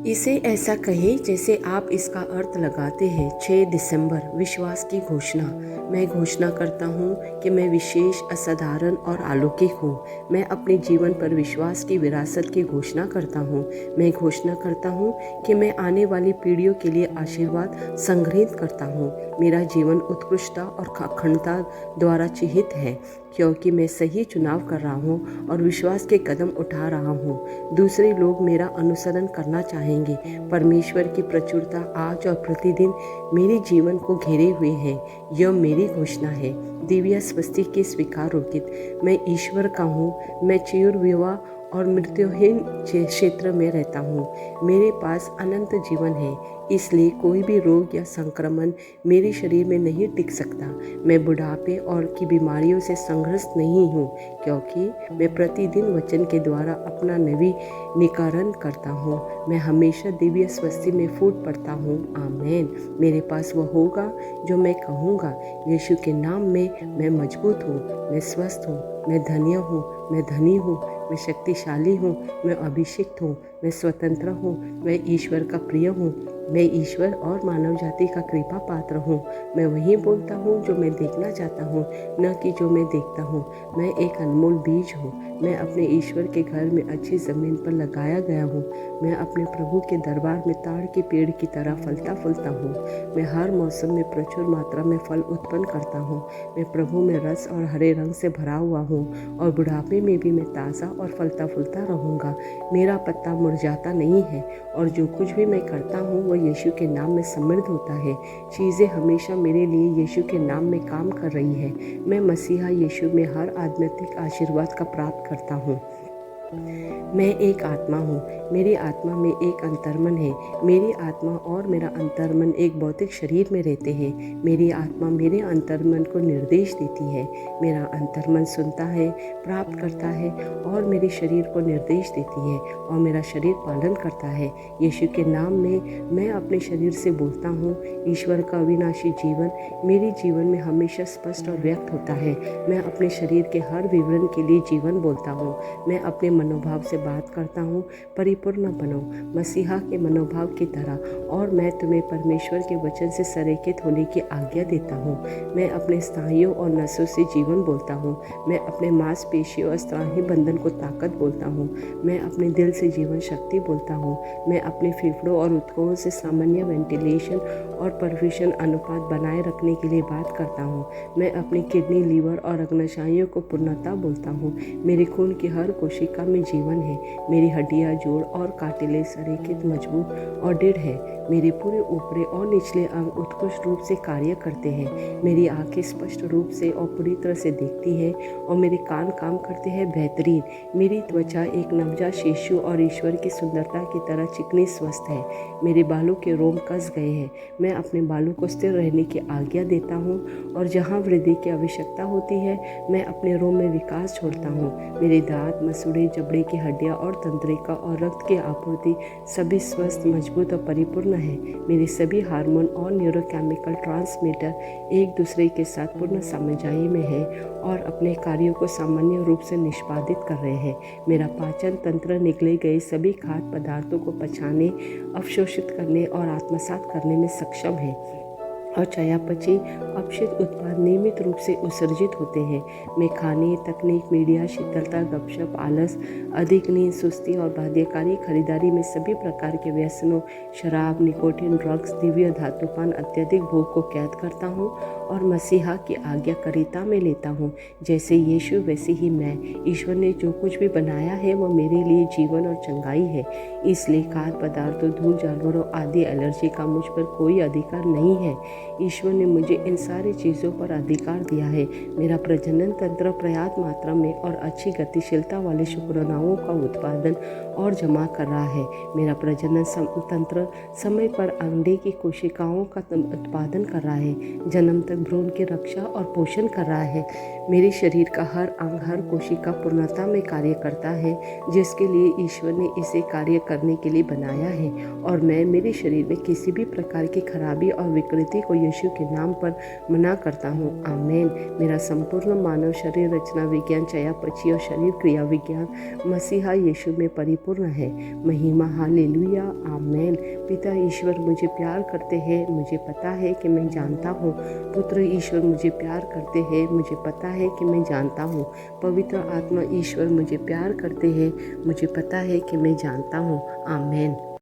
इसे ऐसा कहें जैसे आप इसका अर्थ लगाते हैं। 6 दिसंबर, विश्वास की घोषणा। मैं घोषणा करता हूँ कि मैं विशेष, असाधारण और अलौकिक हूँ। मैं अपने जीवन पर विश्वास की विरासत की घोषणा करता हूँ। मैं घोषणा करता हूँ कि मैं आने वाली पीढ़ियों के लिए आशीर्वाद संग्रहित करता हूँ। मेरा जीवन उत्कृष्टता और अखंडता द्वारा चिह्नित है, क्योंकि मैं सही चुनाव कर रहा हूँ और विश्वास के कदम उठा रहा हूँ। दूसरे लोग मेरा अनुसरण करना चाहेंगे। परमेश्वर की प्रचुरता आज और प्रतिदिन मेरे जीवन को घेरे हुए है। यह मेरी घोषणा है। दिव्य स्वस्ति के स्वीकार रोकित। मैं ईश्वर का हूँ। मैं चिर विवाह और मृत्युहीन क्षेत्र में रहता हूँ। मेरे पास अनंत जीवन है, इसलिए कोई भी रोग या संक्रमण मेरे शरीर में नहीं टिक सकता। मैं बुढ़ापे और की बीमारियों से संग्रस्त नहीं हूँ, क्योंकि मैं प्रतिदिन वचन के द्वारा अपना नवीनीकरण करता हूँ। मैं हमेशा दिव्य स्वस्ति में फूट पड़ता हूँ। आमीन। मेरे पास वह होगा जो मैं कहूँगा। यीशु के नाम में मैं मजबूत हूँ, मैं स्वस्थ हूँ, मैं धन्य हूँ, मैं धनी हूँ, मैं शक्तिशाली हूँ, मैं अभिषिक्त हूँ, मैं स्वतंत्र हूँ, मैं ईश्वर का प्रिय हूँ, मैं ईश्वर और मानव जाति का कृपा पात्र हूँ। मैं वही बोलता हूँ जो मैं देखना चाहता हूँ, न कि जो मैं देखता हूँ। मैं एक अनमोल बीज हूँ। मैं अपने ईश्वर के घर में अच्छी ज़मीन पर लगाया गया हूँ। मैं अपने प्रभु के दरबार में ताड़ के पेड़ की तरह फलता फूलता हूँ। मैं हर मौसम में प्रचुर मात्रा में फल उत्पन्न करता हूँ। मैं प्रभु में रस और हरे रंग से भरा हुआ हूँ, और बुढ़ापे में भी मैं ताज़ा और फलता फूलता रहूँगा। मेरा पत्ता मुरझाता नहीं है, और जो कुछ भी मैं करता हूँ वह यीशु के नाम में समृद्ध होता है। चीज़ें हमेशा मेरे लिए यीशु के नाम में काम कर रही है। मैं मसीहा यीशु में हर आध्यात्मिक आशीर्वाद का प्राप्त करता हूँ। मैं एक आत्मा हूँ। मेरी आत्मा में एक अंतर्मन है। मेरी आत्मा और मेरा अंतर्मन एक भौतिक शरीर में रहते हैं। मेरी आत्मा मेरे अंतर्मन को निर्देश देती है। मेरा अंतर्मन सुनता है, प्राप्त करता है और मेरे शरीर को निर्देश देती है, और मेरा शरीर पालन करता है। यीशु के नाम में मैं अपने शरीर से बोलता हूँ। ईश्वर का अविनाशी जीवन मेरे जीवन में हमेशा स्पष्ट और व्यक्त होता है। मैं अपने शरीर के हर विवरण के लिए जीवन बोलता हूँ। मैं अपने मनोभाव से बात करता हूँ, परिपूर्ण बनो मसीहा के मनोभाव की तरह, और मैं तुम्हें परमेश्वर के वचन से संरेखित होने की आज्ञा देता हूँ। मैं अपने स्नायुओं और नसों से जीवन बोलता हूँ। मैं अपने मांसपेशियों और स्नायु बंधन को ताकत बोलता हूँ। मैं अपने दिल से जीवन शक्ति बोलता हूँ। मैं अपने फेफड़ों और ऊतकों से सामान्य वेंटिलेशन और परफ्यूशन अनुपात बनाए रखने के लिए बात करता हूँ। मैं अपनी किडनी, लीवर और अग्नाशयों को पूर्णता बोलता हूँ। मेरे खून की हर कोशिका में जीवन है। मेरी हड्डियाँ, जोड़ और कार्टिलेज संरेखित, मजबूत और दृढ़ है। मेरे पूरे ऊपरी और निचले अंग उत्कृष्ट रूप से कार्य करते हैं। मेरी आंखें स्पष्ट रूप से और पूरी तरह से देखती हैं, और मेरे कान काम करते हैं बेहतरीन। मेरी त्वचा एक नवजात शिशु और ईश्वर की सुंदरता की तरह चिकनी स्वस्थ है। मेरे बालों के रोम कस गए हैं। मैं अपने बालों को स्थिर रहने की आज्ञा देता हूँ, और जहाँ वृद्धि की आवश्यकता होती है मैं अपने रोम में विकास छोड़ता हूँ। मेरे दांत, मसूड़े, जबड़े की हड्डियाँ और तंत्रिका और रक्त की आपूर्ति सभी स्वस्थ, मजबूत और परिपूर्ण है। मेरे सभी हार्मोन और न्यूरोकेमिकल ट्रांसमीटर एक दूसरे के साथ पूर्ण सामंजस्य में है और अपने कार्यों को सामान्य रूप से निष्पादित कर रहे हैं। मेरा पाचन तंत्र निगले गए सभी खाद्य पदार्थों को पचाने, अवशोषित करने और आत्मसात करने में सक्षम है, और चयापचय अपशिष्ट उत्पाद नियमित रूप से उत्सर्जित होते हैं। मैं खाने, तकनीक, मीडिया, शीतलता, गपशप, आलस, अधिक नींद, सुस्ती और बाध्यकारी खरीदारी में सभी प्रकार के व्यसनों, शराब, निकोटीन, ड्रग्स, दिव्य धातुपान, अत्यधिक भोग को कैद करता हूँ और मसीहा की आज्ञाकारिता में लेता हूँ। जैसे यीशु वैसे ही मैं। ईश्वर ने जो कुछ भी बनाया है वह मेरे लिए जीवन और चंगाई है। इसलिए खाद्य पदार्थों, धूल, जानवरों आदि एलर्जी का मुझ पर कोई अधिकार नहीं है। ईश्वर ने मुझे इन सारी चीज़ों पर अधिकार दिया है। मेरा प्रजनन तंत्र पर्याप्त मात्रा में और अच्छी गतिशीलता वाले शुक्राणुओं का उत्पादन और जमा कर रहा है। मेरा प्रजनन तंत्र समय पर अंडे की कोशिकाओं का उत्पादन कर रहा है। जन्म तक भ्रूण की रक्षा और पोषण कर रहा है। मेरे शरीर का हर अंग, हर कोशिका पूर्णता में कार्य करता है, जिसके लिए ईश्वर ने इसे कार्य करने के लिए बनाया है। और मैं मेरे शरीर में किसी भी प्रकार की खराबी और विकृति को यीशु के नाम पर मना करता हूँ। आमीन। मेरा संपूर्ण मानव शरीर रचना विज्ञान, चयापचय और शरीर क्रिया विज्ञान मसीहा यीशु में परिपूर्ण है। महिमा हालेलुया। आमीन। पिता ईश्वर मुझे प्यार करते हैं, मुझे पता है कि मैं जानता हूँ। पुत्र ईश्वर मुझे प्यार करते हैं, मुझे पता है कि मैं जानता हूँ। पवित्र आत्मा ईश्वर मुझे प्यार करते हैं, मुझे पता है कि मैं जानता हूँ। आमीन।